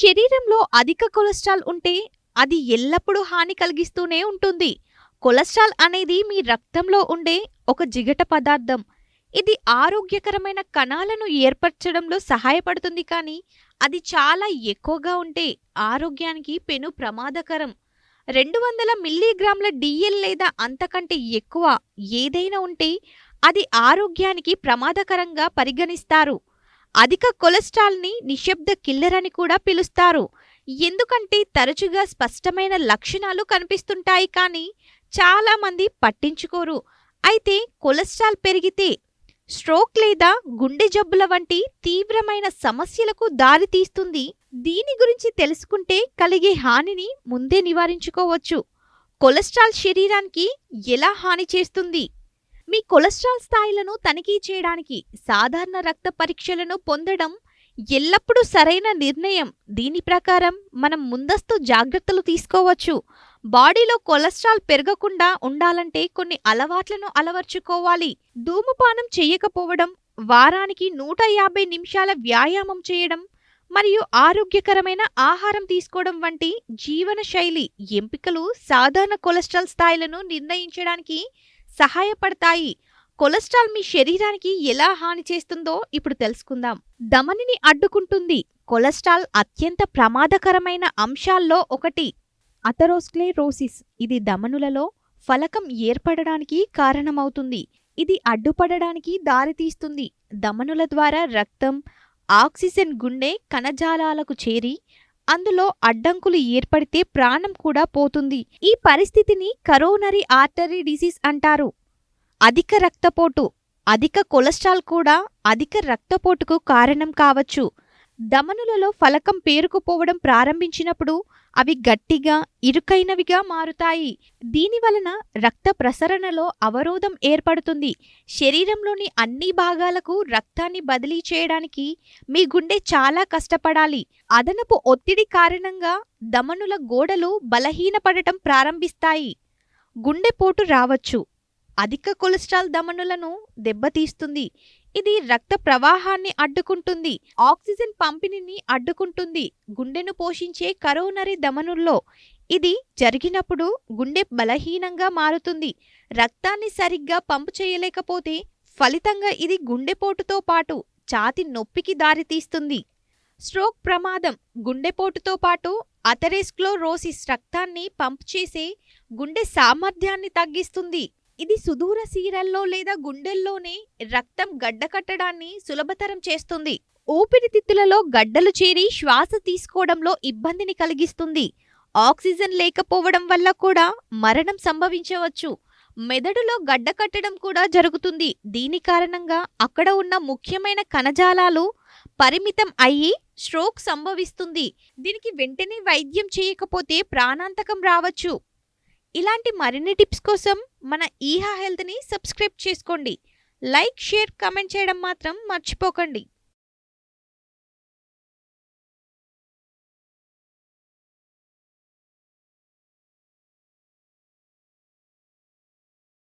శరీరంలో అధిక కొలెస్ట్రాల్ ఉంటే అది ఎల్లప్పుడూ హాని కలిగిస్తూనే ఉంటుంది. కొలెస్ట్రాల్ అనేది మీ రక్తంలో ఉండే ఒక జిగట పదార్థం. ఇది ఆరోగ్యకరమైన కణాలను ఏర్పరచడంలో సహాయపడుతుంది, కానీ అది చాలా ఎక్కువగా ఉంటే ఆరోగ్యానికి పెను ప్రమాదకరం. 200 మిల్లీగ్రాముల డిఎల్ లేదా అంతకంటే ఎక్కువ ఏదైనా ఉంటే అది ఆరోగ్యానికి ప్రమాదకరంగా పరిగణిస్తారు. అధిక కొలెస్ట్రాల్ని నిశ్శబ్ద కిల్లర్ అని కూడా పిలుస్తారు. ఎందుకంటే తరచుగా స్పష్టమైన లక్షణాలు కనిపిస్తుంటాయి, కానీ చాలామంది పట్టించుకోరు. అయితే కొలెస్ట్రాల్ పెరిగితే స్ట్రోక్ లేదా గుండె జబ్బుల వంటి తీవ్రమైన సమస్యలకు దారితీస్తుంది. దీని గురించి తెలుసుకుంటే కలిగే హానిని ముందే నివారించుకోవచ్చు. కొలెస్ట్రాల్ శరీరానికి ఎలా హాని చేస్తుంది? మీ కొలెస్ట్రాల్ స్థాయిలను తనిఖీ చేయడానికి సాధారణ రక్త పరీక్షలను పొందడం ఎల్లప్పుడూ సరైన నిర్ణయం. దీని ప్రకారం మనం ముందస్తు జాగ్రత్తలు తీసుకోవచ్చు. బాడీలో కొలెస్ట్రాల్ పెరగకుండా ఉండాలంటే కొన్ని అలవాట్లను అలవర్చుకోవాలి. ధూమపానం చేయకపోవడం, వారానికి 150 నిమిషాల వ్యాయామం చేయడం మరియు ఆరోగ్యకరమైన ఆహారం తీసుకోవడం వంటి జీవన శైలి ఎంపికలు సాధారణ కొలెస్ట్రాల్ స్థాయిలను నిర్ణయించడానికి సహాయపడతాయి. కొలెస్ట్రాల్ మీ శరీరానికి ఎలా హాని చేస్తుందో ఇప్పుడు తెలుసుకుందాం. ధమనిని అడ్డుకుంటుంది. కొలెస్ట్రాల్ అత్యంత ప్రమాదకరమైన అంశాల్లో ఒకటి అథెరోస్క్లెరోసిస్. ఇది ధమనులలో ఫలకం ఏర్పడడానికి కారణమవుతుంది. ఇది అడ్డుపడడానికి దారితీస్తుంది. ధమనుల ద్వారా రక్తం, ఆక్సిజన్ గుండె కణజాలాలకు చేరి అందులో అడ్డంకులు ఏర్పడితే ప్రాణం కూడా పోతుంది. ఈ పరిస్థితిని కరోనరీ ఆర్టరీ డిసీజ్ అంటారు. అధిక రక్తపోటు. అధిక కొలెస్ట్రాల్ కూడా అధిక రక్తపోటుకు కారణం కావచ్చు. ధమనులలో ఫలకం పేరుకుపోవడం ప్రారంభించినప్పుడు అవి గట్టిగా, ఇరుకైనవిగా మారుతాయి. దీనివలన రక్త ప్రసరణలో అవరోధం ఏర్పడుతుంది. శరీరంలోని అన్ని భాగాలకు రక్తాన్ని బదిలీ చేయడానికి మీ గుండె చాలా కష్టపడాలి. అదనపు ఒత్తిడి కారణంగా ధమనుల గోడలు బలహీనపడటం ప్రారంభిస్తాయి. గుండెపోటు రావచ్చు. అధిక కొలెస్ట్రాల్ ధమనులను దెబ్బతీస్తుంది. ఇది రక్త ప్రవాహాన్ని అడ్డుకుంటుంది, ఆక్సిజన్ పంపిణీని అడ్డుకుంటుంది. గుండెను పోషించే కరోనరీ ధమనుల్లో ఇది జరిగినప్పుడు గుండె బలహీనంగా మారుతుంది. రక్తాన్ని సరిగ్గా పంపు చేయలేకపోతే ఫలితంగా ఇది గుండెపోటుతో పాటు ఛాతీ నొప్పికి దారితీస్తుంది. స్ట్రోక్ ప్రమాదం. గుండెపోటుతో పాటు అథెరోస్క్లెరోసిస్ రక్తాన్ని పంప్ చేసే గుండె సామర్థ్యాన్ని తగ్గిస్తుంది. ఇది సుదూర సీరల్లో లేదా గుండెల్లోనే రక్తం గడ్డకట్టడాన్ని సులభతరం చేస్తుంది. ఊపిరితిత్తులలో గడ్డలు చేరి శ్వాస తీసుకోవడంలో ఇబ్బందిని కలిగిస్తుంది. ఆక్సిజన్ లేకపోవడం వల్ల కూడా మరణం సంభవించవచ్చు. మెదడులో గడ్డకట్టడం కూడా జరుగుతుంది. దీని కారణంగా అక్కడ ఉన్న ముఖ్యమైన కణజాలాలు పరిమితం అయ్యి స్ట్రోక్ సంభవిస్తుంది. దీనికి వెంటనే వైద్యం చేయకపోతే ప్రాణాంతకం రావచ్చు. ఇలాంటి మరిన్ని టిప్స్ కోసం మన ఈహా హెల్త్ని సబ్స్క్రైబ్ చేసుకోండి. లైక్, షేర్, కామెంట్ చేయడం మాత్రం మర్చిపోకండి.